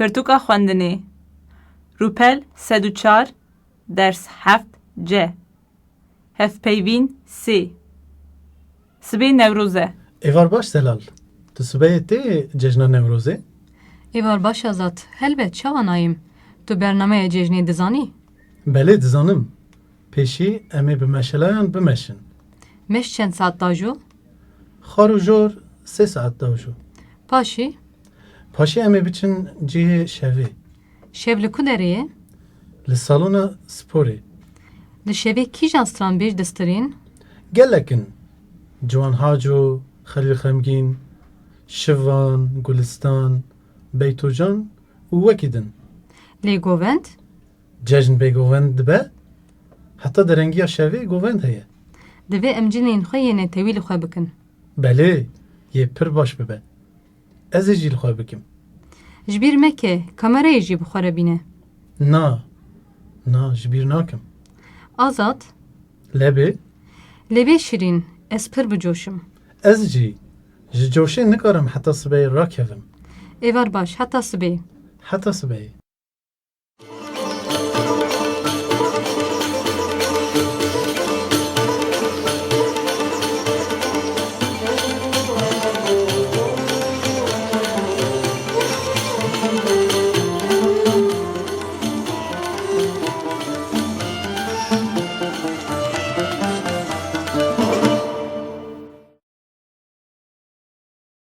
Pirtûka xwendinê. Rûpel 104 ders 7C. Hevpeyvîn 3. Sibê Newroz e. Evar baş Zelal. Tu sibeyê tê cejna Newrozê? Êvar baş Azad, helbet çawa nayêm. Tu bernameya cejnê dizanî? Belê dizanim. Pêşî em ê bi meşelayan bimeşin. Meş çend saat dajo? Xar û jor 3 saet dajo. Paşî, Paşê em ê biçin cihê şevê. şev li ku derê ye? Li salona sporê. Li şevê kîjan stranbêj distirîn? Gelekin. Ciwan Haco, Xelîl Xemgîn, Şivan, Gulistan, Beytocan û wekî din. Lê govend? Cejn bê govend dibe? Heta derengiya şevê govend heye. Divê em cinên xwe yên tewî li xwe bikin. Belê, yê pir baş bibe. Ez ê jî li xwe bikim. Ji bîr meke, kamerayê jî bi xwe re bîne. Na, ji bîr nakim. Azad, Lebê, lê vê şirîn, ez pir bicoşim. ez jî ji coşê nikarim heta sibeyê rakevim. Êvar baş, heta sibê. Heta sibeyê.